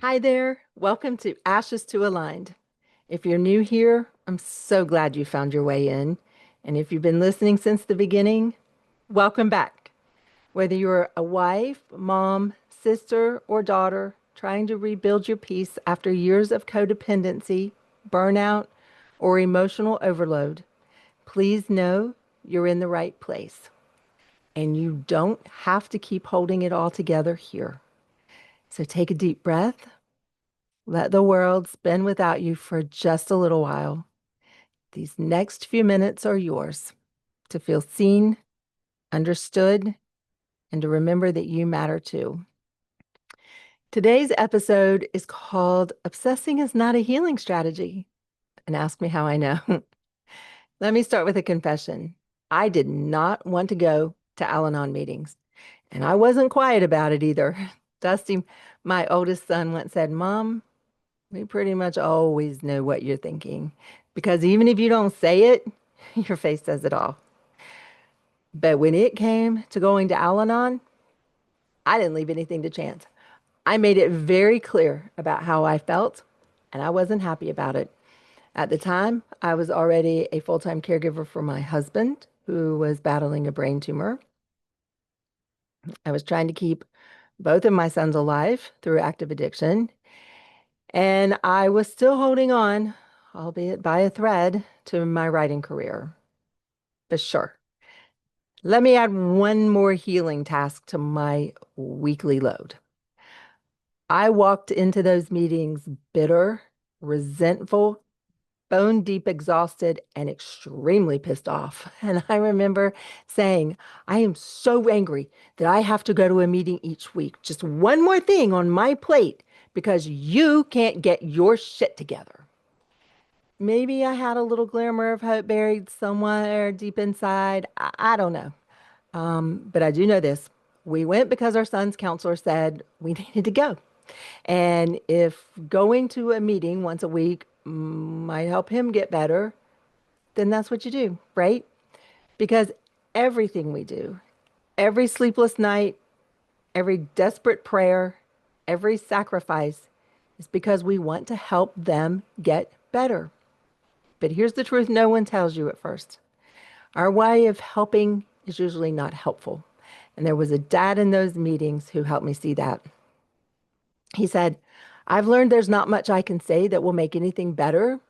Hi there. Welcome to Ashes to Aligned. If you're new here, I'm so glad you found your way in. And if you've been listening since the beginning, welcome back. Whether you're a wife, mom, sister, or daughter trying to rebuild your peace after years of codependency, burnout, or emotional overload, please know you're in the right place. And you don't have to keep holding it all together here. So take a deep breath. Let the world spin without you for just a little while. These next few minutes are yours to feel seen, understood, and to remember that you matter too. Today's episode is called Obsessing is Not a Healing Strategy. And ask me how I know. Let me start with a confession. I did not want to go to Al-Anon meetings, and I wasn't quiet about it either. Dusty, my oldest son, once said, Mom, we pretty much always know what you're thinking because even if you don't say it, your face says it all. But when it came to going to Al Anon, I didn't leave anything to chance. I made it very clear about how I felt, and I wasn't happy about it. At the time, I was already a full time caregiver for my husband, who was battling a brain tumor. I was trying to keep both of my sons alive through active addiction, and I was still holding on, albeit by a thread, to my writing career. But sure, let me add one more healing task to my weekly load. I walked into those meetings bitter, resentful, bone deep exhausted, and extremely pissed off. And I remember saying, I am so angry that I have to go to a meeting each week. Just one more thing on my plate because you can't get your shit together. Maybe I had a little glimmer of hope buried somewhere deep inside. I don't know. But I do know this. We went because our son's counselor said we needed to go. And if going to a meeting once a week might help him get better, then that's what you do, right? Because everything we do, every sleepless night, every desperate prayer, every sacrifice is because we want to help them get better. But here's the truth no one tells you at first. Our way of helping is usually not helpful. And there was a dad in those meetings who helped me see that. He said, I've learned there's not much I can say that will make anything better,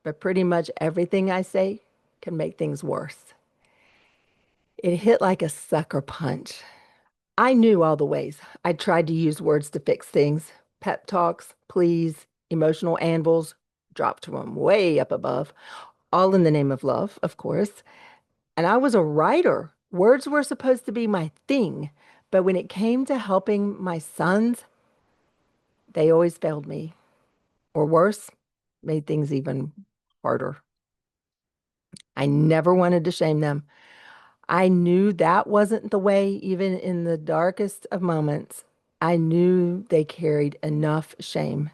but pretty much everything I say can make things worse. It hit like a sucker punch. I knew all the ways I tried to use words to fix things: pep talks, pleas, emotional anvils, dropped them way up above, all in the name of love, of course. And I was a writer. Words were supposed to be my thing. But when it came to helping my sons, they always failed me. Or worse, made things even harder. I never wanted to shame them. I knew that wasn't the way, even in the darkest of moments. I knew they carried enough shame,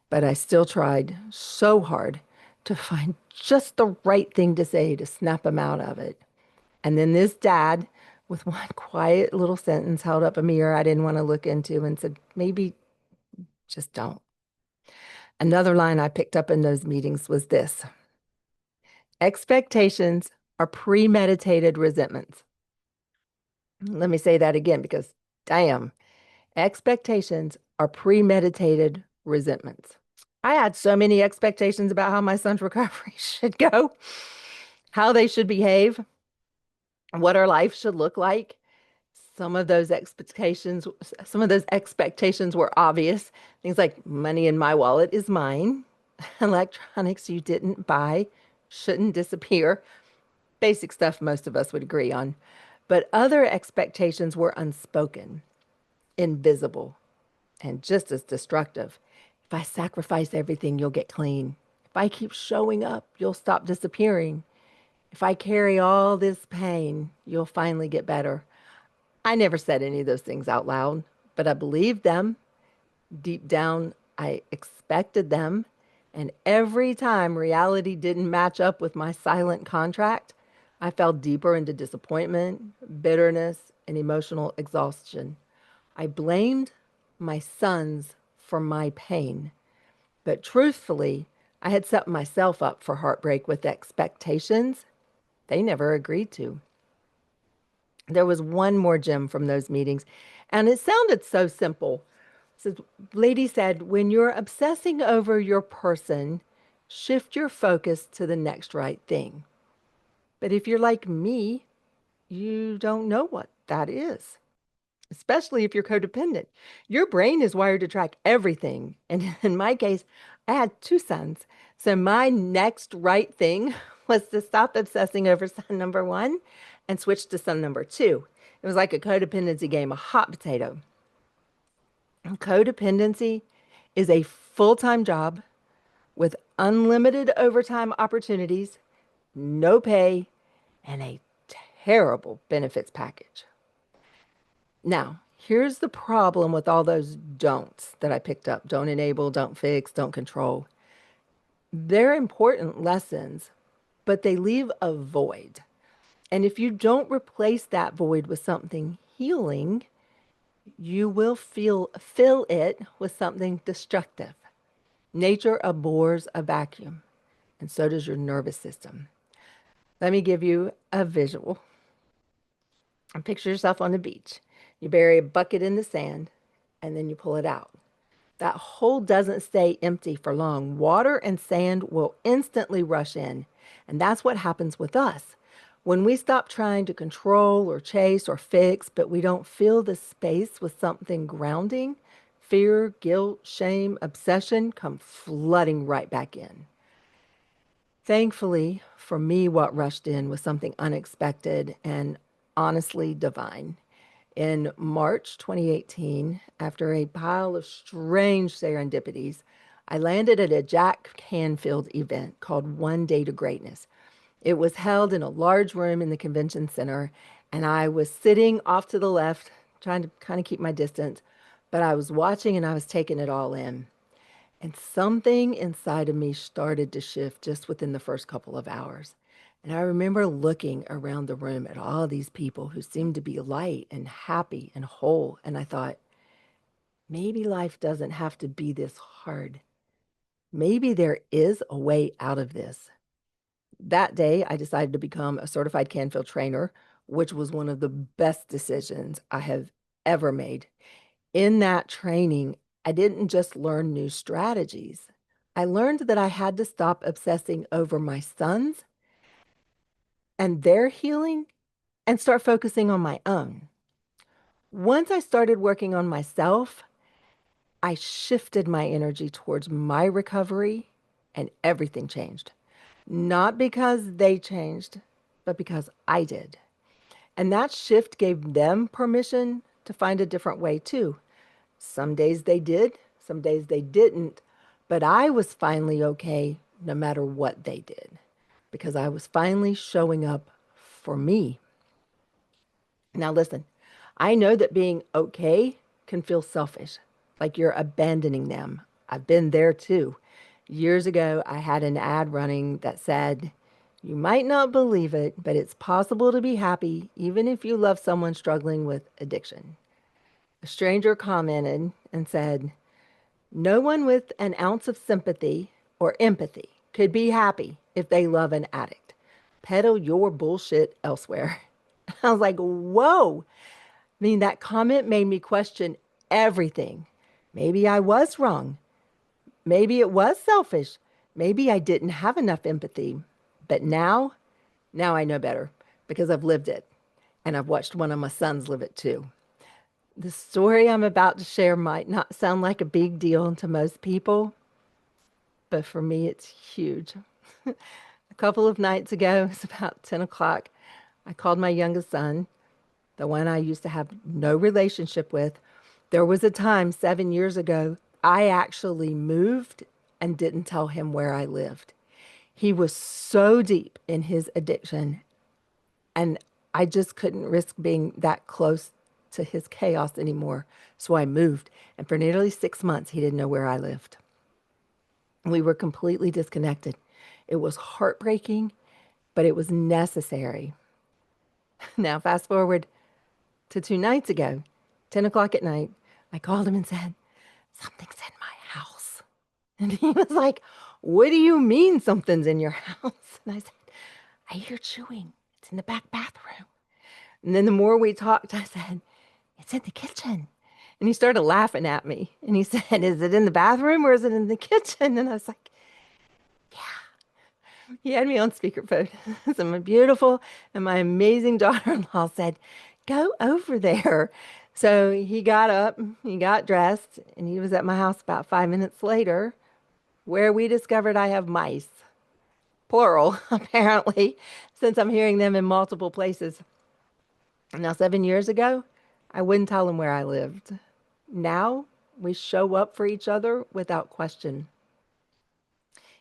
but I still tried so hard to find just the right thing to say to snap them out of it. And then this dad, with one quiet little sentence, held up a mirror I didn't want to look into and said, maybe just don't. Another line I picked up in those meetings was this: expectations are premeditated resentments. Let me say that again because damn, expectations are premeditated resentments. I had so many expectations about how my son's recovery should go, how they should behave, what our life should look like. Some of those expectations were obvious. Things like money in my wallet is mine. Electronics you didn't buy shouldn't disappear. Basic stuff most of us would agree on. But other expectations were unspoken, invisible, and just as destructive. If I sacrifice everything, you'll get clean. If I keep showing up, you'll stop disappearing. If I carry all this pain, you'll finally get better. I never said any of those things out loud, but I believed them. Deep down, I expected them. And every time reality didn't match up with my silent contract, I fell deeper into disappointment, bitterness, and emotional exhaustion. I blamed my sons for my pain. But truthfully, I had set myself up for heartbreak with expectations they never agreed to. There was one more gem from those meetings, and it sounded so simple. So, lady said, when you're obsessing over your person, shift your focus to the next right thing. But if you're like me, you don't know what that is, especially if you're codependent. Your brain is wired to track everything. And in my case, I had two sons. So my next right thing was to stop obsessing over son number one and switch to son number two. It was like a codependency game, a hot potato. And codependency is a full time job with unlimited overtime opportunities, no pay, and a terrible benefits package. Now, here's the problem with all those don'ts that I picked up: don't enable, don't fix, don't control. They're important lessons, but they leave a void. And if you don't replace that void with something healing, you will fill it with something destructive. Nature abhors a vacuum, and so does your nervous system. Let me give you a visual. And picture yourself on the beach. You bury a bucket in the sand, and then you pull it out. That hole doesn't stay empty for long. Water and sand will instantly rush in. And that's what happens with us. When we stop trying to control or chase or fix, but we don't fill the space with something grounding, fear, guilt, shame, obsession come flooding right back in. Thankfully, for me, what rushed in was something unexpected and honestly divine. In March 2018, after a pile of strange serendipities, I landed at a Jack Canfield event called One Day to Greatness. It was held in a large room in the convention center, and I was sitting off to the left, trying to kind of keep my distance, but I was watching and I was taking it all in. And something inside of me started to shift just within the first couple of hours. And I remember looking around the room at all these people who seemed to be light and happy and whole. And I thought, maybe life doesn't have to be this hard. Maybe there is a way out of this. That day, I decided to become a certified Canfield trainer, which was one of the best decisions I have ever made. In that training, I didn't just learn new strategies. I learned that I had to stop obsessing over my sons and their healing and start focusing on my own. Once I started working on myself, I shifted my energy towards my recovery and everything changed. Not because they changed, but because I did. And that shift gave them permission to find a different way too. Some days they did, some days they didn't, but I was finally okay no matter what they did because I was finally showing up for me. Now, listen, I know that being okay can feel selfish, like you're abandoning them. I've been there too. Years ago, I had an ad running that said, "You might not believe it, but it's possible to be happy even if you love someone struggling with addiction." A stranger commented and said, "No one with an ounce of sympathy or empathy could be happy if they love an addict. Peddle your bullshit elsewhere." I was like, whoa. I mean, that comment made me question everything. Maybe I was wrong. Maybe it was selfish. Maybe I didn't have enough empathy. But now I know better because I've lived it and I've watched one of my sons live it too. The story I'm about to share might not sound like a big deal to most people, but for me, it's huge. A couple of nights ago, it's about 10 o'clock, I called my youngest son, the one I used to have no relationship with. There was a time 7 years ago, I actually moved and didn't tell him where I lived. He was so deep in his addiction, and I just couldn't risk being that close to his chaos anymore. So I moved, and for nearly 6 months, he didn't know where I lived. We were completely disconnected. It was heartbreaking, but it was necessary. Now, fast forward to 2 nights ago, 10 o'clock at night, I called him and said, "Something's in my And he was like, "What do you mean something's in your house?" And I said, "I hear chewing. It's in the back bathroom." And then the more we talked, I said, "It's in the kitchen." And he started laughing at me. And he said, "Is it in the bathroom or is it in the kitchen?" And I was like, he had me on speakerphone. So my beautiful and my amazing daughter-in-law said, "Go over there." So he got up, he got dressed, and he was at my house about 5 minutes later, where we discovered I have mice, plural, apparently, since I'm hearing them in multiple places. Now, 7 years ago, I wouldn't tell him where I lived. Now, we show up for each other without question.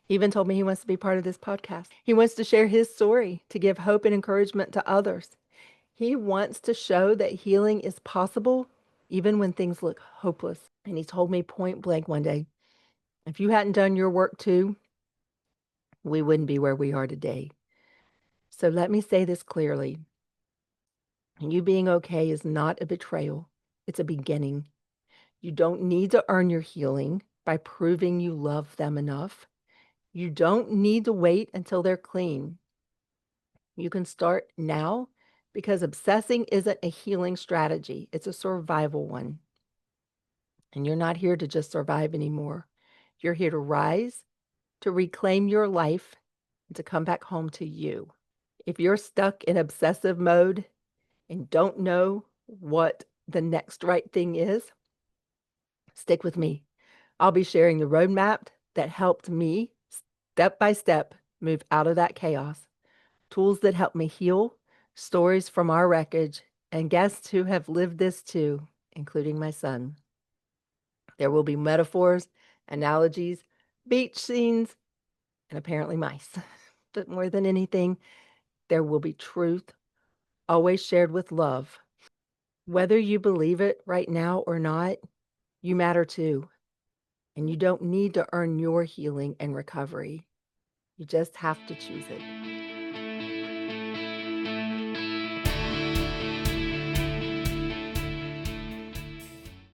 He even told me he wants to be part of this podcast. He wants to share his story to give hope and encouragement to others. He wants to show that healing is possible even when things look hopeless. And he told me point blank one day, "If you hadn't done your work too, we wouldn't be where we are today." So let me say this clearly. You being okay is not a betrayal. It's a beginning. You don't need to earn your healing by proving you love them enough. You don't need to wait until they're clean. You can start now because obsessing isn't a healing strategy, it's a survival one. And you're not here to just survive anymore. You're here to rise, to reclaim your life, and to come back home to you. If you're stuck in obsessive mode and don't know what the next right thing is, stick with me. I'll be sharing the roadmap that helped me step by step move out of that chaos, tools that help me heal, stories from our wreckage, and guests who have lived this too, including my son. There will be metaphors, analogies, beach scenes, and apparently mice. But more than anything, there will be truth, always shared with love. Whether you believe it right now or not, you matter too. And you don't need to earn your healing and recovery. You just have to choose it.